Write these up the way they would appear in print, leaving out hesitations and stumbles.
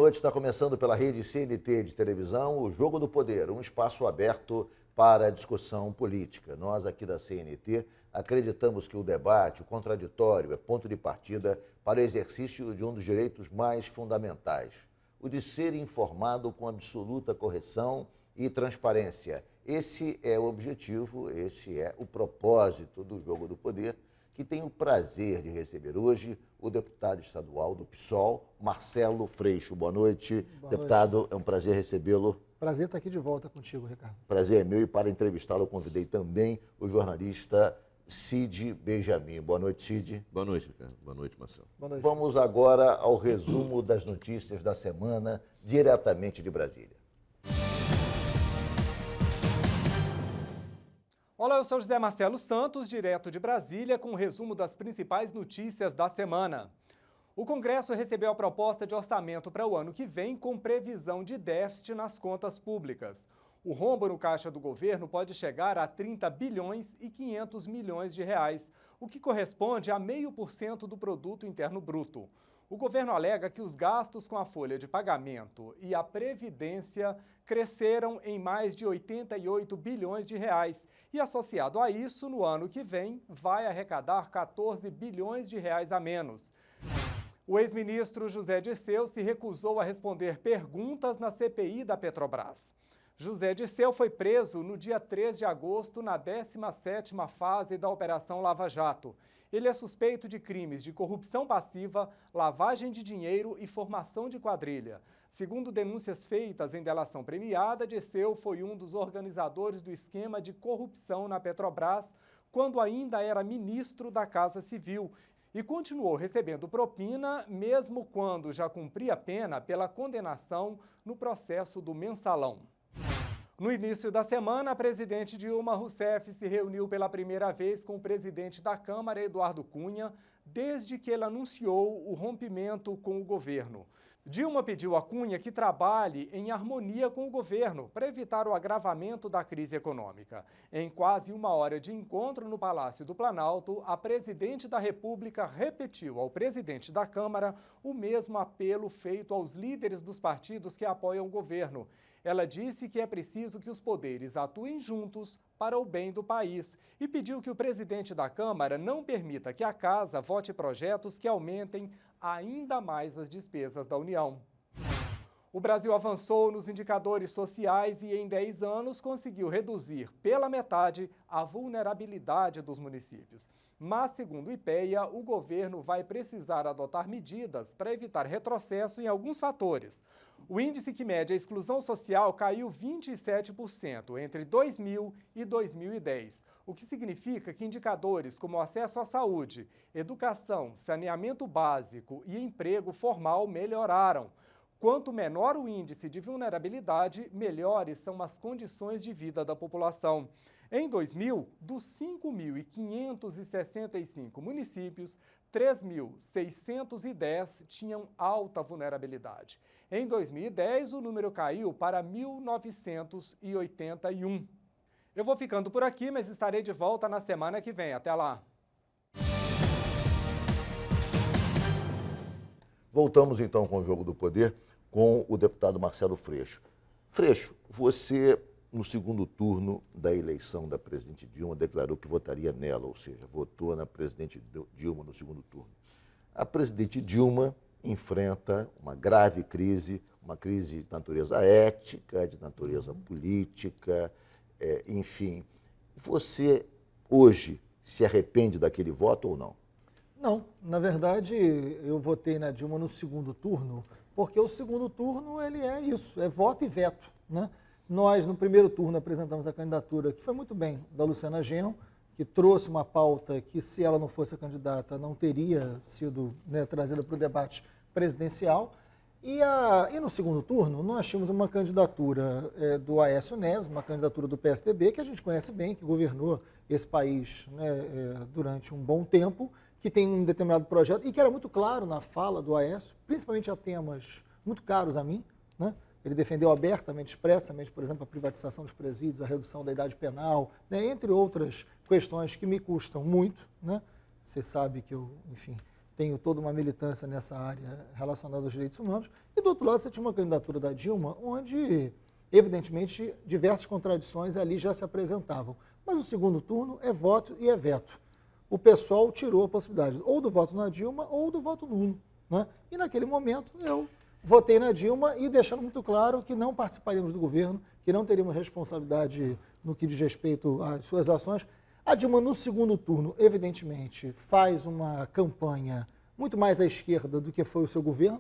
noite, está começando pela rede CNT de televisão, o Jogo do Poder, um espaço aberto para a discussão política. Nós aqui da CNT acreditamos que o debate, o contraditório, é ponto de partida para o exercício de um dos direitos mais fundamentais, o de ser informado com absoluta correção e transparência. Esse é o objetivo, esse é o propósito do Jogo do Poder, que tem o prazer de receber hoje o deputado estadual do PSOL, Marcelo Freixo. Boa noite, deputado, é um prazer recebê-lo. Prazer estar aqui de volta contigo, Ricardo. Prazer é meu, e para entrevistá-lo eu convidei também o jornalista Cid Benjamin. Boa noite, Cid. Boa noite, Ricardo. Boa noite, Marcelo. Boa noite. Vamos agora ao resumo das notícias da semana, diretamente de Brasília. Olá, eu sou José Marcelo Santos, direto de Brasília, com o resumo das principais notícias da semana. O Congresso recebeu a proposta de orçamento para o ano que vem com previsão de déficit nas contas públicas. O rombo no caixa do governo pode chegar a 30 bilhões e 500 milhões de reais, o que corresponde a 0,5% do produto interno bruto. O governo alega que os gastos com a folha de pagamento e a previdência cresceram em mais de 88 bilhões de reais e, associado a isso, no ano que vem, vai arrecadar 14 bilhões de reais a menos. O ex-ministro José Dirceu se recusou a responder perguntas na CPI da Petrobras. José Dirceu foi preso no dia 3 de agosto na 17ª fase da Operação Lava Jato. Ele é suspeito de crimes de corrupção passiva, lavagem de dinheiro e formação de quadrilha. Segundo denúncias feitas em delação premiada, Dirceu foi um dos organizadores do esquema de corrupção na Petrobras, quando ainda era ministro da Casa Civil, e continuou recebendo propina, mesmo quando já cumpria pena pela condenação no processo do Mensalão. No início da semana, a presidente Dilma Rousseff se reuniu pela primeira vez com o presidente da Câmara, Eduardo Cunha, desde que ele anunciou o rompimento com o governo. Dilma pediu a Cunha que trabalhe em harmonia com o governo para evitar o agravamento da crise econômica. Em quase uma hora de encontro no Palácio do Planalto, a presidente da República repetiu ao presidente da Câmara o mesmo apelo feito aos líderes dos partidos que apoiam o governo. Ela disse que é preciso que os poderes atuem juntos para o bem do país e pediu que o presidente da Câmara não permita que a Casa vote projetos que aumentem ainda mais as despesas da União. O Brasil avançou nos indicadores sociais e, em 10 anos, conseguiu reduzir pela metade a vulnerabilidade dos municípios. Mas, segundo o IPEA, o governo vai precisar adotar medidas para evitar retrocesso em alguns fatores. O índice que mede a exclusão social caiu 27% entre 2000 e 2010, o que significa que indicadores como acesso à saúde, educação, saneamento básico e emprego formal melhoraram. Quanto menor o índice de vulnerabilidade, melhores são as condições de vida da população. Em 2000, dos 5.565 municípios, 3.610 tinham alta vulnerabilidade. Em 2010, o número caiu para 1.981. Eu vou ficando por aqui, mas estarei de volta na semana que vem. Até lá! Voltamos então com o Jogo do Poder com o deputado Marcelo Freixo. Freixo, você, no segundo turno da eleição da presidente Dilma, declarou que votaria nela, ou seja, votou na presidente Dilma no segundo turno. A presidente Dilma enfrenta uma grave crise, uma crise de natureza ética, de natureza política, enfim. Você, hoje, se arrepende daquele voto ou não? Não, na verdade, eu votei na Dilma no segundo turno, porque o segundo turno, ele é isso, é voto e veto, né? Nós, no primeiro turno, apresentamos a candidatura, que foi muito bem, da Luciana Genro, que trouxe uma pauta que, se ela não fosse a candidata, não teria sido, né, trazida para o debate presidencial. E no segundo turno, nós tínhamos uma candidatura do Aécio Neves, uma candidatura do PSDB, que a gente conhece bem, que governou esse país, né, durante um bom tempo, que tem um determinado projeto, e que era muito claro na fala do Aécio, principalmente a temas muito caros a mim, né? Ele defendeu abertamente, expressamente, por exemplo, a privatização dos presídios, a redução da idade penal, né, entre outras questões que me custam muito, né? Você sabe que eu, enfim, tenho toda uma militância nessa área relacionada aos direitos humanos, e do outro lado você tinha uma candidatura da Dilma, onde, evidentemente, diversas contradições ali já se apresentavam. Mas o segundo turno é voto e é veto. O pessoal tirou a possibilidade ou do voto na Dilma ou do voto nulo, né? E naquele momento eu votei na Dilma e deixando muito claro que não participaríamos do governo, que não teríamos responsabilidade no que diz respeito às suas ações. A Dilma, no segundo turno, evidentemente, faz uma campanha muito mais à esquerda do que foi o seu governo.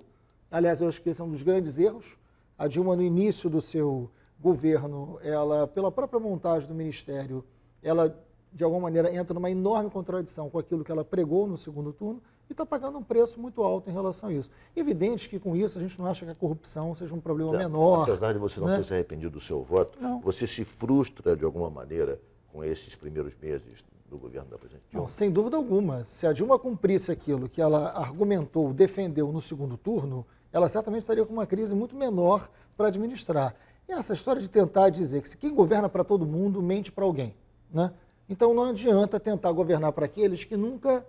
Aliás, eu acho que esse é um dos grandes erros. A Dilma, no início do seu governo, ela, pela própria montagem do ministério, ela, de alguma maneira, entra numa enorme contradição com aquilo que ela pregou no segundo turno e está pagando um preço muito alto em relação a isso. Evidente que, com isso, a gente não acha que a corrupção seja um problema menor. Apesar de você não ter se arrependido do seu voto, Não. você se frustra, de alguma maneira, com esses primeiros meses do governo da presidente Dilma? Não, sem dúvida alguma. Se a Dilma cumprisse aquilo que ela argumentou, defendeu no segundo turno, ela certamente estaria com uma crise muito menor para administrar. E essa história de tentar dizer que quem governa para todo mundo mente para alguém, né? Então não adianta tentar governar para aqueles que nunca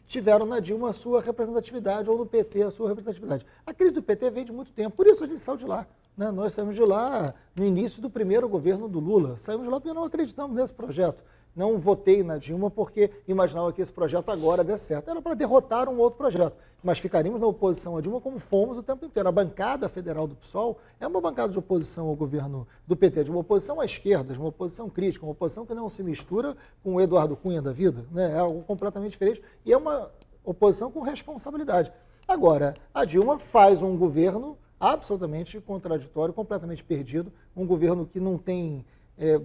tiveram na Dilma a sua representatividade ou no PT a sua representatividade. A crise do PT vem de muito tempo, por isso a gente saiu de lá, né? Nós saímos de lá no início do primeiro governo do Lula. Saímos de lá porque não acreditamos nesse projeto. Não votei na Dilma porque imaginava que esse projeto agora desse certo. Era para derrotar um outro projeto. Mas ficaríamos na oposição à Dilma como fomos o tempo inteiro. A bancada federal do PSOL é uma bancada de oposição ao governo do PT, de uma oposição à esquerda, de uma oposição crítica, uma oposição que não se mistura com o Eduardo Cunha da vida, né? É algo completamente diferente e é uma oposição com responsabilidade. Agora, a Dilma faz um governo absolutamente contraditório, completamente perdido, um governo que não tem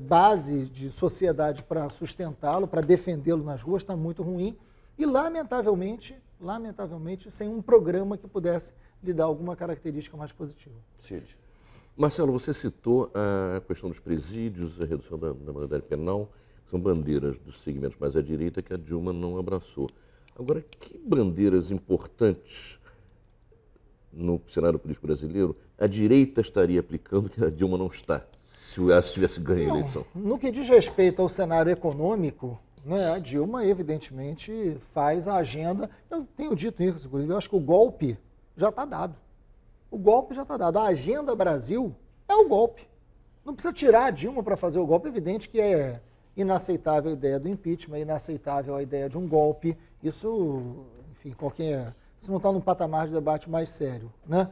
base de sociedade para sustentá-lo, para defendê-lo nas ruas, está muito ruim e, lamentavelmente, sem um programa que pudesse lhe dar alguma característica mais positiva. Cid. Marcelo, você citou a questão dos presídios, a redução da maioridade penal, que são bandeiras dos segmentos mais à direita que a Dilma não abraçou. Agora, que bandeiras importantes no cenário político brasileiro a direita estaria aplicando que a Dilma não está, se ela tivesse ganho a eleição? No que diz respeito ao cenário econômico, né, a Dilma, evidentemente, faz a agenda. Eu tenho dito isso, inclusive, eu acho que o golpe já está dado. O golpe já está dado. A agenda Brasil é o golpe. Não precisa tirar a Dilma para fazer o golpe. É evidente que é inaceitável a ideia do impeachment, é inaceitável a ideia de um golpe. Isso, enfim, isso não está num patamar de debate mais sério, né?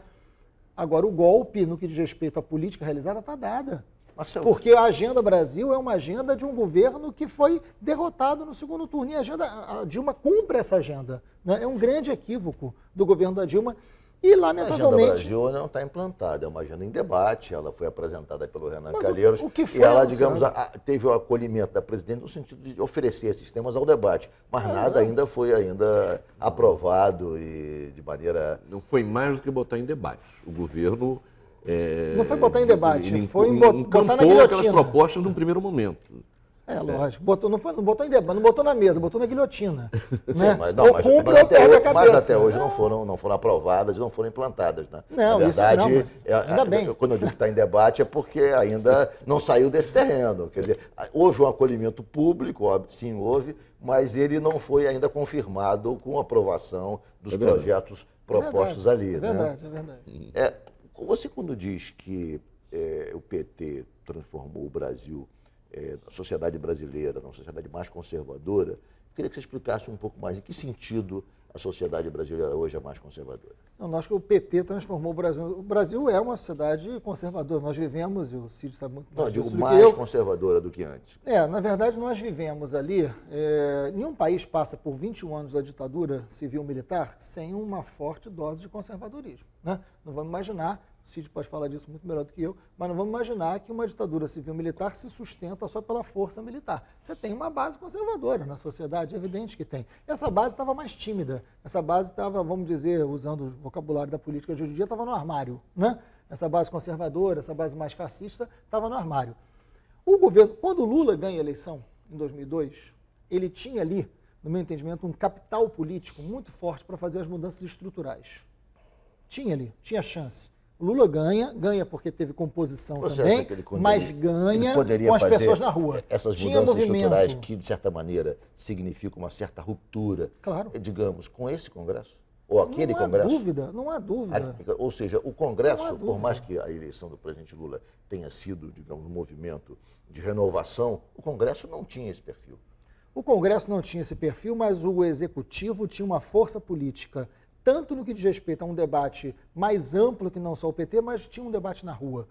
Agora, o golpe, no que diz respeito à política realizada, está dada. Marcelo, Porque a agenda Brasil é uma agenda de um governo que foi derrotado no segundo turno. E a Dilma cumpre essa agenda, né? É um grande equívoco do governo da Dilma. E, a lamentavelmente... agenda Brasil não está implantada, é uma agenda em debate, ela foi apresentada pelo Renan Mas Calheiros o que foi e ela, anunciado? digamos, teve o acolhimento da presidente no sentido de oferecer esses temas ao debate, mas nada ainda foi aprovado e de maneira... Não foi mais do que botar em debate. O governo... Não foi botar em debate, ele foi botar na encampou guilhotina. aquelas propostas num primeiro momento. Lógico. Não botou em debate, não botou na mesa, botou na guilhotina. Sim, Né? mas, Ou cumpre ou perde a cabeça. mas até hoje não foram aprovadas, não foram implantadas. Né? Não, na verdade, isso não, ainda bem. Quando eu digo que está em debate é porque ainda não saiu desse terreno. Quer dizer, houve um acolhimento público, sim, houve, mas ele não foi ainda confirmado com a aprovação dos projetos propostos ali. É verdade, é verdade. Você, quando diz que o PT transformou o Brasil, a sociedade brasileira, numa sociedade mais conservadora, queria que você explicasse um pouco mais em que sentido a sociedade brasileira hoje é mais conservadora. Não, acho que o PT transformou o Brasil. O Brasil é uma sociedade conservadora. Nós vivemos, e o Cid sabe muito Não, mais eu digo disso do que mais eu. conservadora do que antes. Na verdade, nós vivemos ali, nenhum país passa por 21 anos da ditadura civil-militar sem uma forte dose de conservadorismo, né? Não vamos imaginar, o Cid pode falar disso muito melhor do que eu, mas não vamos imaginar que uma ditadura civil-militar se sustenta só pela força militar. Você tem uma base conservadora na sociedade, é evidente que tem. Essa base estava mais tímida, essa base estava, vamos dizer, usando o vocabulário da política de hoje em dia, estava no armário, né? Essa base conservadora, essa base mais fascista, estava no armário. O governo, quando o Lula ganha a eleição, em 2002, ele tinha ali, no meu entendimento, um capital político muito forte para fazer as mudanças estruturais. Tinha ali, tinha chance. O Lula ganha porque teve composição Você também, acha que ele mas ganha poderia com as fazer pessoas na rua. essas Tinha mudanças movimento. estruturais que, de certa maneira, significam uma certa ruptura, Claro. digamos, com esse Congresso? Ou aquele Não há Congresso? dúvida, não há dúvida. Ou seja, o Não há Congresso, dúvida. por mais que a eleição do presidente Lula tenha sido, digamos, um movimento de renovação, o Congresso não tinha esse perfil. O Congresso não tinha esse perfil, mas o Executivo tinha uma força política, tanto no que diz respeito a um debate mais amplo que não só o PT, mas tinha um debate na rua.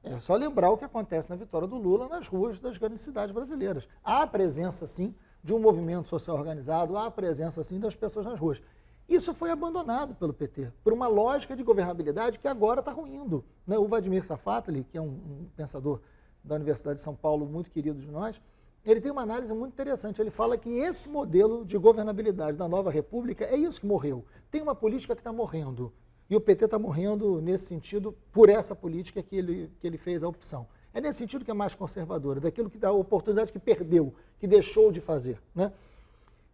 É só lembrar o que acontece na vitória do Lula nas ruas das grandes cidades brasileiras. Há a presença, sim, de um movimento social organizado, há a presença, sim, das pessoas nas ruas. Isso foi abandonado pelo PT, por uma lógica de governabilidade que agora está ruindo, né? O Vladimir Safatli, que é um pensador da Universidade de São Paulo, muito querido de nós, ele tem uma análise muito interessante. Ele fala que esse modelo de governabilidade da nova república é isso que morreu. Tem uma política que está morrendo. E o PT está morrendo nesse sentido por essa política que ele fez a opção. É nesse sentido que é mais conservadora, daquilo que dá a oportunidade que perdeu, que deixou de fazer, né?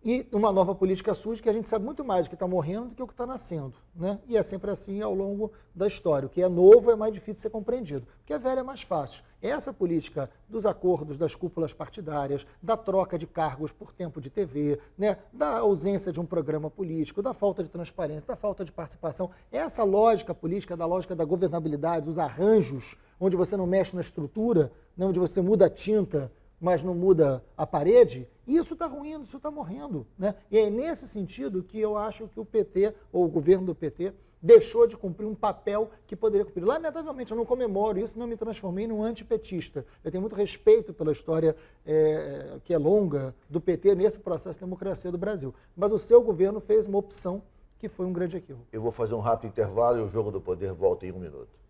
E uma nova política surge que a gente sabe muito mais do que está morrendo do que o que está nascendo, né? E é sempre assim ao longo da história. O que é novo é mais difícil de ser compreendido. O que é velho é mais fácil. Essa política dos acordos, das cúpulas partidárias, da troca de cargos por tempo de TV, né? Da ausência de um programa político, da falta de transparência, da falta de participação, essa lógica política, da lógica da governabilidade, dos arranjos, onde você não mexe na estrutura, né? Onde você muda a tinta, mas não muda a parede, isso está ruindo, isso está morrendo, né? E é nesse sentido que eu acho que o PT, ou o governo do PT, deixou de cumprir um papel que poderia cumprir. Lamentavelmente, eu não comemoro isso, não me transformei num antipetista. Eu tenho muito respeito pela história que é longa do PT nesse processo de democracia do Brasil. Mas o seu governo fez uma opção que foi um grande equívoco. Eu vou fazer um rápido intervalo e o Jogo do Poder volta em 1 minuto.